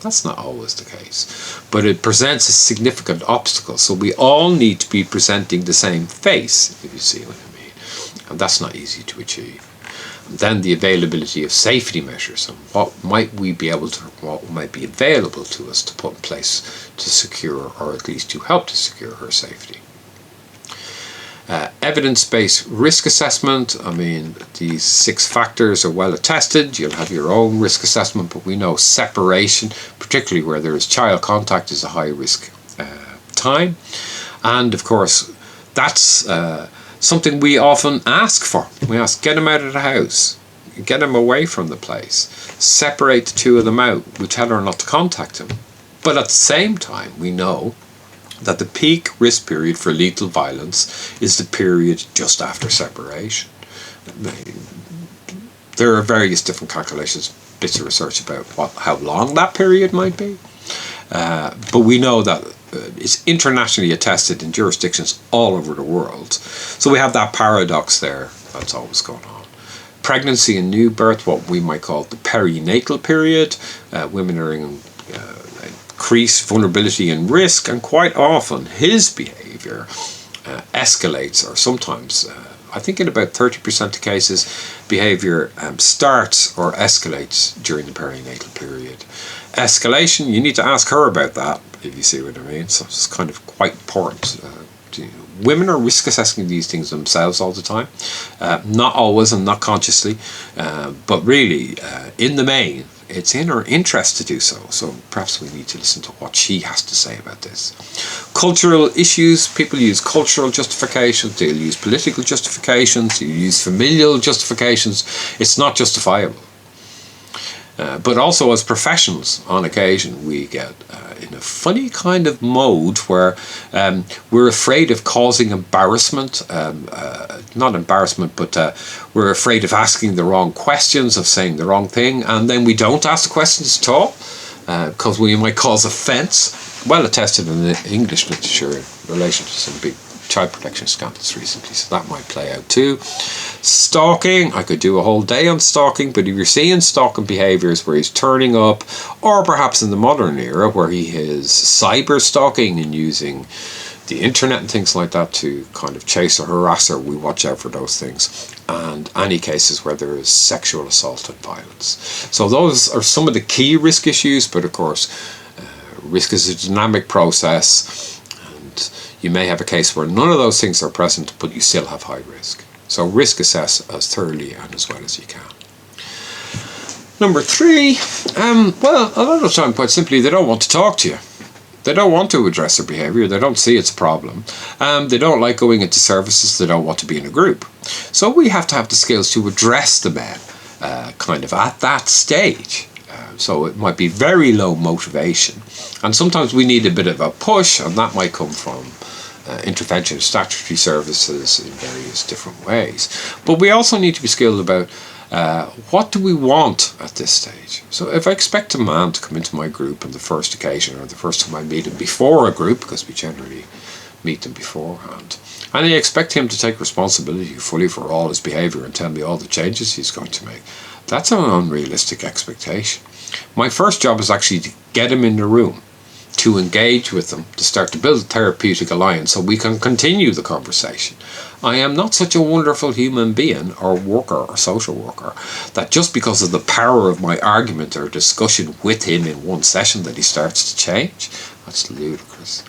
That's not always the case, but it presents a significant obstacle. So we all need to be presenting the same face, if you see what I mean. And that's not easy to achieve. And then the availability of safety measures and what might be available to us to put in place to secure, or at least to help to secure, her safety. Evidence-based risk assessment, I mean, these 6 factors are well attested. You'll have your own risk assessment, but we know separation, particularly where there is child contact, is a high risk time. And of course, that's something we often ask for. We ask, get them out of the house, get them away from the place, separate the two of them out. We tell her not to contact them. But at the same time, we know that the peak risk period for lethal violence is the period just after separation. There are various different calculations, bits of research about how long that period might be. But we know that it's internationally attested in jurisdictions all over the world. So we have that paradox there that's always going on. Pregnancy and new birth, what we might call the perinatal period. Women are in increased vulnerability and risk, and quite often his behaviour escalates, or sometimes, I think in about 30% of cases, behaviour starts or escalates during the perinatal period. Escalation, you need to ask her about that, if you see what I mean. So it's kind of quite important. Women are risk assessing these things themselves all the time, not always and not consciously, but really, in the main, it's in her interest to do so. So perhaps we need to listen to what she has to say about this. Cultural issues, people use cultural justifications, they'll use political justifications, they'll use familial justifications. It's not justifiable. But also as professionals, on occasion, we get in a funny kind of mode where we're afraid of causing embarrassment, not embarrassment, but we're afraid of asking the wrong questions, of saying the wrong thing, and then we don't ask the questions at all because we might cause offence. Well attested in the English literature in relation to some big child protection scandals recently, so that might play out too. Stalking, I could do a whole day on stalking, but if you're seeing stalking behaviours where he's turning up, or perhaps in the modern era where he is cyber stalking and using the internet and things like that to kind of chase or harass her, we watch out for those things. And any cases where there is sexual assault and violence. So those are some of the key risk issues, but of course risk is a dynamic process. You may have a case where none of those things are present, but you still have high risk. So risk assess as thoroughly and as well as you can. Number 3, well, a lot of the time, quite simply, they don't want to talk to you. They don't want to address their behaviour. They don't see it's a problem. They don't like going into services. They don't want to be in a group. So we have to have the skills to address the men kind of at that stage. So it might be very low motivation. And sometimes we need a bit of a push, and that might come from intervention, statutory services in various different ways. But we also need to be skilled about what do we want at this stage. So if I expect a man to come into my group on the first occasion, or the first time I meet him before a group, because we generally meet them beforehand, and I expect him to take responsibility fully for all his behaviour and tell me all the changes he's going to make, that's an unrealistic expectation. My first job is actually to get him in the room, to engage with them, to start to build a therapeutic alliance so we can continue the conversation. I am not such a wonderful human being or worker or social worker that just because of the power of my argument or discussion with him in one session that he starts to change. That's ludicrous.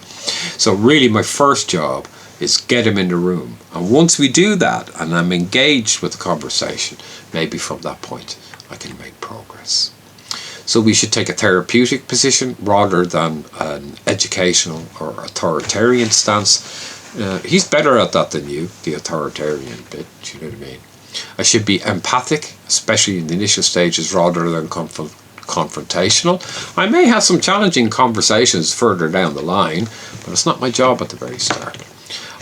So really my first job is get him in the room. And once we do that and I'm engaged with the conversation, maybe from that point I can make progress. So we should take a therapeutic position rather than an educational or authoritarian stance. He's better at that than you, the authoritarian bit, do you know what I mean? I should be empathic, especially in the initial stages, rather than confrontational. I may have some challenging conversations further down the line, but it's not my job at the very start.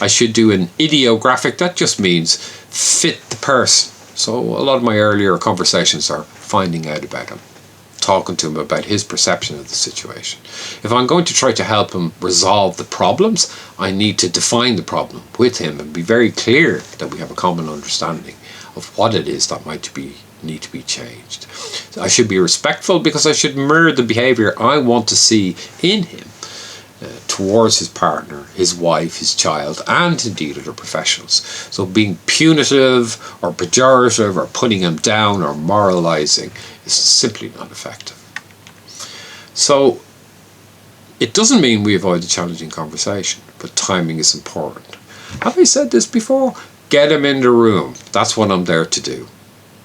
I should do an ideographic, that just means fit the person. So a lot of my earlier conversations are finding out about him, talking to him about his perception of the situation. If I'm going to try to help him resolve the problems, I need to define the problem with him and be very clear that we have a common understanding of what it is that need to be changed. I should be respectful because I should mirror the behaviour I want to see in him towards his partner, his wife, his child, and indeed other professionals. So being punitive or pejorative or putting him down or moralising is simply not effective. So it doesn't mean we avoid the challenging conversation, but timing is important. Have I said this before? Get him in the room. That's what I'm there to do.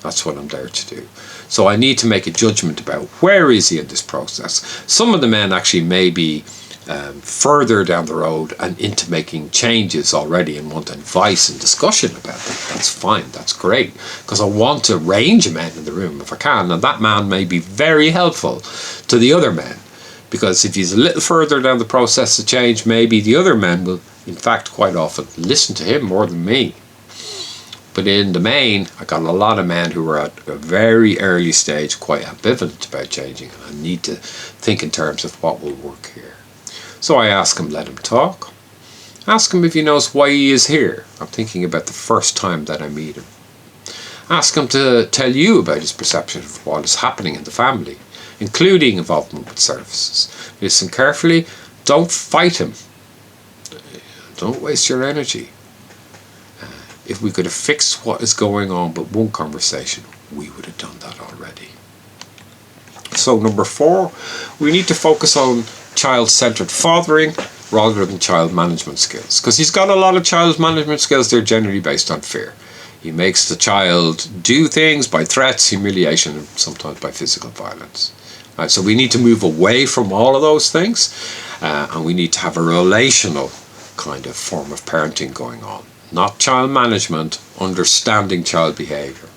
That's what I'm there to do. So I need to make a judgment about where is he in this process. Some of the men actually may be further down the road and into making changes already and want advice and discussion about them. That's fine, that's great, because I want to range a man in the room if I can, and that man may be very helpful to the other men, because if he's a little further down the process of change, maybe the other men will in fact quite often listen to him more than me. But in the main, I got a lot of men who are at a very early stage quite ambivalent about changing, and I need to think in terms of what will work here. So I ask him, let him talk. Ask him if he knows why he is here. I'm thinking about the first time that I meet him. Ask him to tell you about his perception of what is happening in the family, including involvement with services. Listen carefully. Don't fight him. Don't waste your energy. If we could have fixed what is going on with one conversation, we would have done that already. So number 4, we need to focus on child-centered fathering rather than child management skills, because he's got a lot of child management skills. They're generally based on fear. He makes the child do things by threats, humiliation, and sometimes by physical violence. So we need to move away from all of those things, and we need to have a relational kind of form of parenting going on, not child management, understanding child behavior.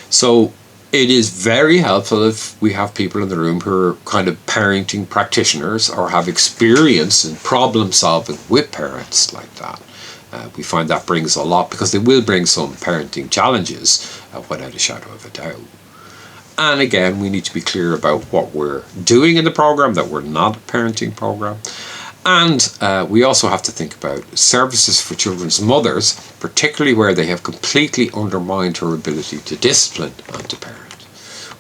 So It is very helpful if we have people in the room who are kind of parenting practitioners or have experience in problem solving with parents like that. We find that brings a lot, because they will bring some parenting challenges without a shadow of a doubt. And again, we need to be clear about what we're doing in the program, that we're not a parenting program. And we also have to think about services for children's mothers, particularly where they have completely undermined her ability to discipline and to parent.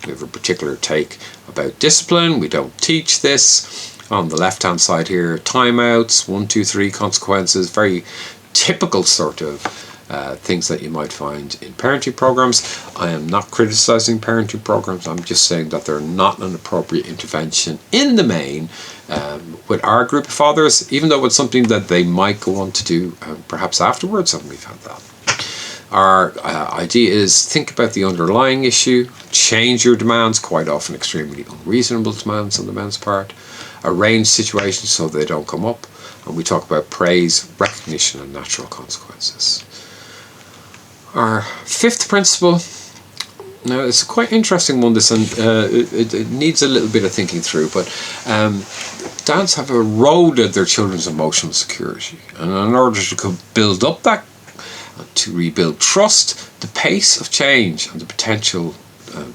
We have a particular take about discipline. We don't teach this. On the left-hand side here, timeouts, 1, 2, 3 consequences, very typical sort of things that you might find in parenting programs. I am not criticizing parenting programs. I'm just saying that they're not an appropriate intervention in the main with our group of fathers, even though it's something that they might go on to do perhaps afterwards, and we've had that. Our idea is think about the underlying issue, change your demands, quite often extremely unreasonable demands on the men's part, arrange situations so they don't come up, and we talk about praise, recognition, and natural consequences. Our fifth principle, now it's a quite interesting one, this, and it needs a little bit of thinking through, but dads have eroded their children's emotional security, and in order to build up that, to rebuild trust, the pace of change and the potential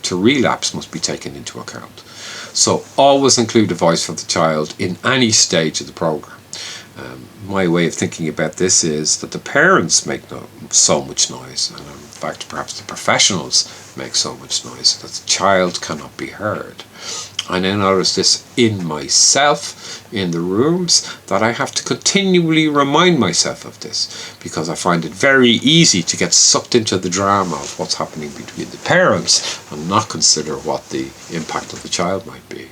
to relapse must be taken into account. So always include a voice for the child in any stage of the program. My way of thinking about this is that the parents make so much noise, and in fact perhaps the professionals make so much noise that the child cannot be heard. I now notice this in myself in the rooms, that I have to continually remind myself of this, because I find it very easy to get sucked into the drama of what's happening between the parents and not consider what the impact of the child might be.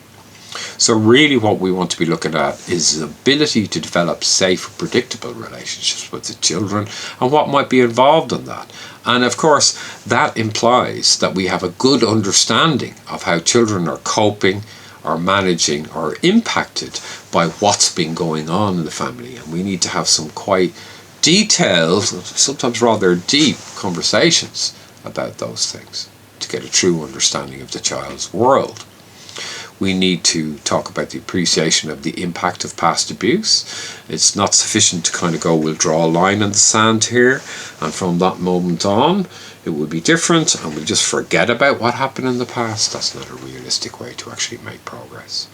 So really what we want to be looking at is the ability to develop safe, predictable relationships with the children and what might be involved in that. And of course, that implies that we have a good understanding of how children are coping, or managing, or impacted by what's been going on in the family. And we need to have some quite detailed, sometimes rather deep conversations about those things to get a true understanding of the child's world. We need to talk about the appreciation of the impact of past abuse. It's not sufficient to kind of go, we'll draw a line in the sand here, and from that moment on it will be different, and we'll just forget about what happened in the past. That's not a realistic way to actually make progress.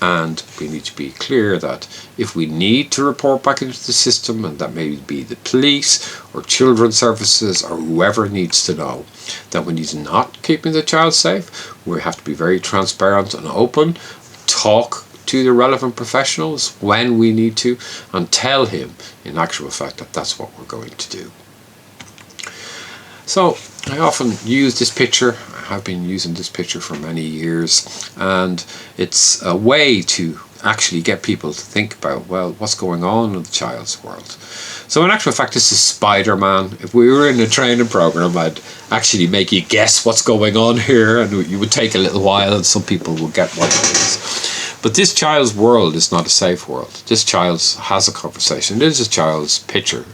And we need to be clear that if we need to report back into the system, and that may be the police or children's services or whoever needs to know that when he's not keeping the child safe, we have to be very transparent and open, talk to the relevant professionals when we need to, and tell him in actual fact that that's what we're going to do. So I often use this picture. I have been using this picture for many years, and it's a way to actually get people to think about, well, what's going on in the child's world. So in actual fact, this is Spider-Man. If we were in a training program, I'd actually make you guess what's going on here, and you would take a little while, and some people will get what it is. But this child's world is not a safe world. This child has a conversation. It is a child's picture.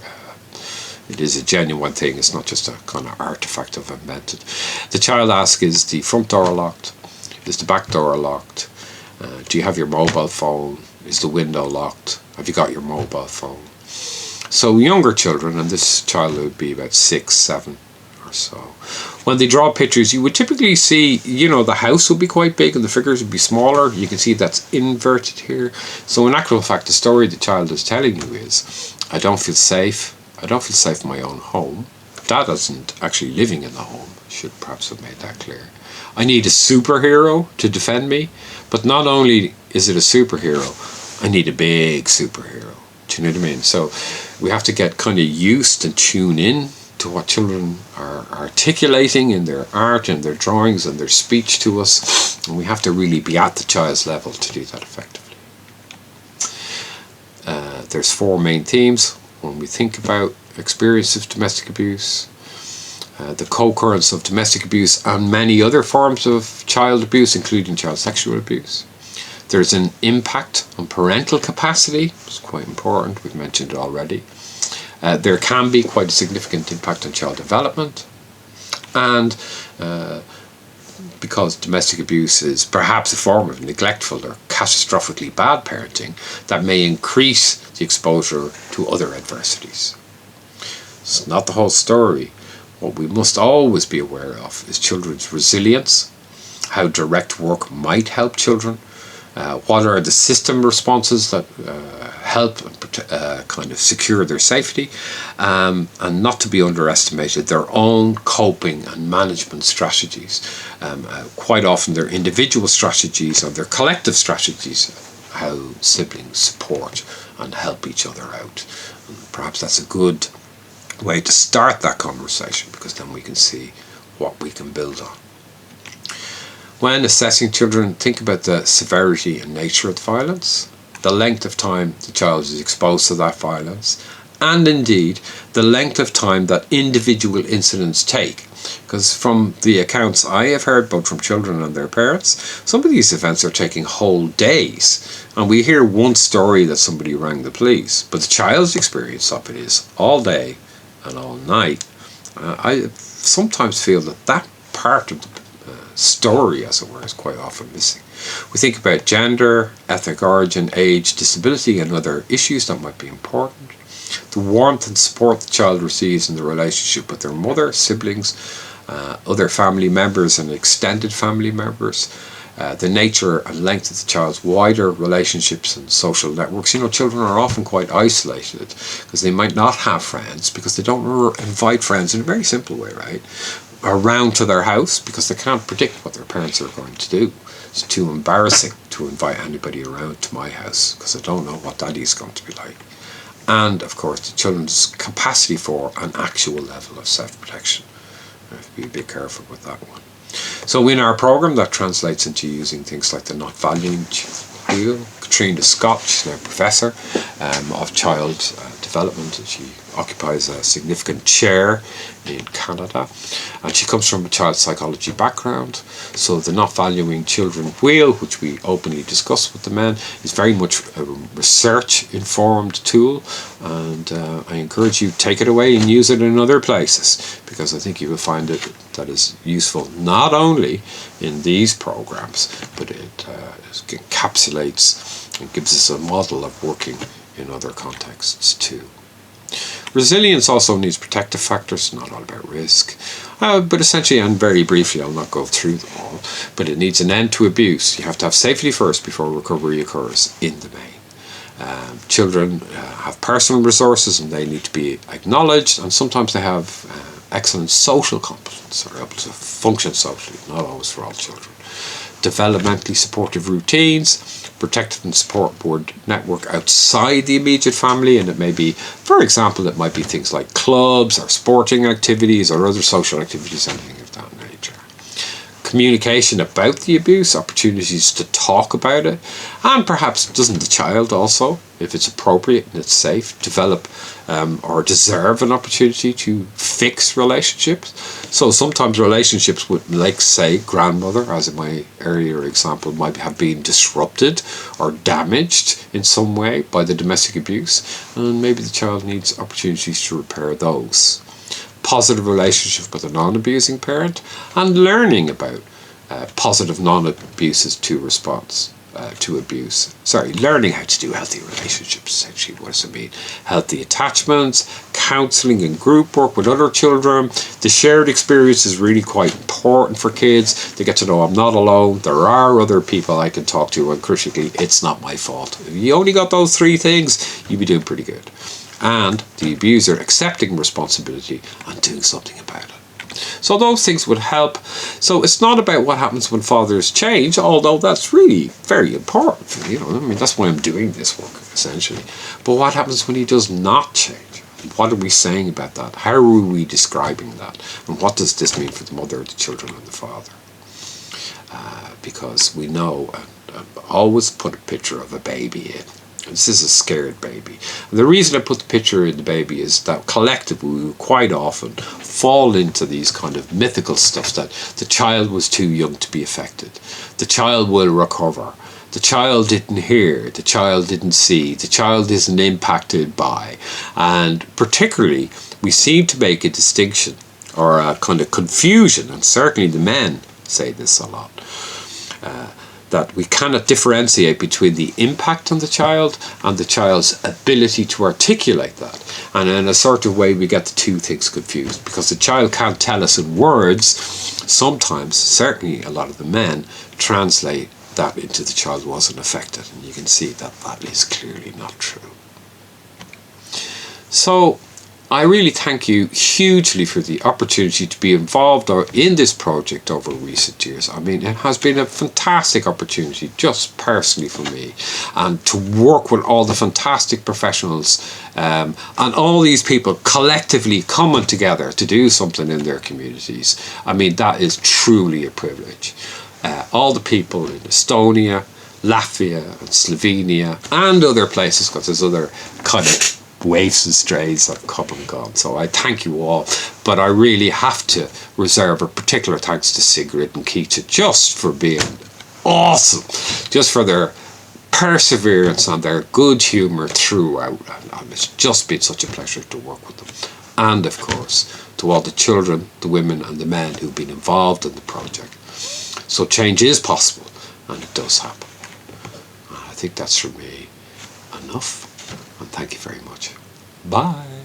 It is a genuine thing. It's not just a kind of artifact I've invented. The child asks, is the front door locked? Is the back door locked? Do you have your mobile phone? Is the window locked? Have you got your mobile phone? So younger children, and this child would be about 6, 7 or so, when they draw pictures, you would typically see, the house would be quite big and the figures would be smaller. You can see that's inverted here. So in actual fact, the story the child is telling you is, I don't feel safe. I don't feel safe in my own home. Dad isn't actually living in the home. I should perhaps have made that clear. I need a superhero to defend me, but not only is it a superhero, I need a big superhero. Do you know what I mean? So we have to get kind of used and tune in to what children are articulating in their art and their drawings and their speech to us, and we have to really be at the child's level to do that effectively. There's 4 main themes when we think about experience of domestic abuse, the co-occurrence of domestic abuse and many other forms of child abuse, including child sexual abuse. There's an impact on parental capacity. It's quite important. We've mentioned it already. There can be quite a significant impact on child development. And because domestic abuse is perhaps a form of neglectful or catastrophically bad parenting that may increase the exposure to other adversities. It's not the whole story. What we must always be aware of is children's resilience, how direct work might help children, what are the system responses that help kind of secure their safety, and not to be underestimated their own coping and management strategies. Quite often their individual strategies or their collective strategies, how siblings support and help each other out. And perhaps that's a good way to start that conversation, because then we can see what we can build on. When assessing children, think about the severity and nature of the violence, the length of time the child is exposed to that violence, and indeed the length of time that individual incidents take. Because from the accounts I have heard, both from children and their parents, some of these events are taking whole days. And we hear one story that somebody rang the police, but the child's experience of it is all day and all night. I sometimes feel that part of the story, as it were, is quite often missing. We think about gender, ethnic origin, age, disability, and other issues that might be important. The warmth and support the child receives in the relationship with their mother, siblings, other family members and extended family members. The nature and length of the child's wider relationships and social networks. Children are often quite isolated because they might not have friends, because they don't invite friends in a very simple way, right? Around to their house, because they can't predict what their parents are going to do. It's too embarrassing to invite anybody around to my house because I don't know what daddy's going to be like. And of course the children's capacity for an actual level of self-protection. I have to be a bit careful with that one. So in our program, that translates into using things like the not valuing wheel. Katrina Scott, she's now professor of child development, and she occupies a significant chair in Canada, and she comes from a child psychology background. So the not valuing children wheel, which we openly discuss with the men, is very much a research informed tool, and I encourage you to take it away and use it in other places, because I think you will find it that is useful not only in these programs, but it encapsulates and gives us a model of working in other contexts too. Resilience also needs protective factors, not all about risk, but essentially, and very briefly, I'll not go through them all, but it needs an end to abuse. You have to have safety first before recovery occurs in the main. Children have personal resources and they need to be acknowledged, and sometimes they have excellent social competence, are able to function socially, not always for all children. Developmentally supportive routines, protective and support board network outside the immediate family, and it may be, for example, it might be things like clubs or sporting activities or other social activities, anything of that nature. Communication about the abuse, opportunities to talk about it, and perhaps doesn't the child also, if it's appropriate and it's safe, develop or deserve an opportunity to fix relationships. So sometimes relationships with, like, say, grandmother, as in my earlier example, might have been disrupted or damaged in some way by the domestic abuse, and maybe the child needs opportunities to repair those. Positive relationship with a non-abusing parent, and learning about positive non-abuses to response to abuse. Learning how to do healthy relationships, essentially. What does it mean? Healthy attachments, counselling and group work with other children. The shared experience is really quite important for kids. They get to know I'm not alone, there are other people I can talk to, and crucially, it's not my fault. If you only got those three things, you'd be doing pretty good. And the abuser accepting responsibility and doing something about it. So those things would help. So it's not about what happens when fathers change, although that's really very important. That's why I'm doing this work, essentially. But what happens when he does not change? What are we saying about that? How are we describing that? And what does this mean for the mother, the children, and the father? Because we know, always put a picture of a baby in. This is a scared baby. And the reason I put the picture in the baby is that collectively we quite often fall into these kind of mythical stuff that the child was too young to be affected. The child will recover. The child didn't hear. The child didn't see. The child isn't impacted by. And particularly, we seem to make a distinction or a kind of confusion, and certainly the men say this a lot, that we cannot differentiate between the impact on the child and the child's ability to articulate that. And in a sort of way we get the two things confused, because the child can't tell us in words. Sometimes, certainly a lot of the men, translate that into the child wasn't affected, and you can see that that is clearly not true. So I really thank you hugely for the opportunity to be involved in this project over recent years. I mean, it has been a fantastic opportunity just personally for me, and to work with all the fantastic professionals and all these people collectively coming together to do something in their communities. I mean, that is truly a privilege. All the people in Estonia, Latvia and Slovenia and other places, because there's other kind of waifs and strays that have come and gone. So I thank you all, but I really have to reserve a particular thanks to Sigrid and Keita just for being awesome, just for their perseverance and their good humour throughout. And it's just been such a pleasure to work with them. And of course, to all the children, the women and the men who've been involved in the project. So change is possible, and it does happen. I think that's from me enough. And thank you very much. Bye.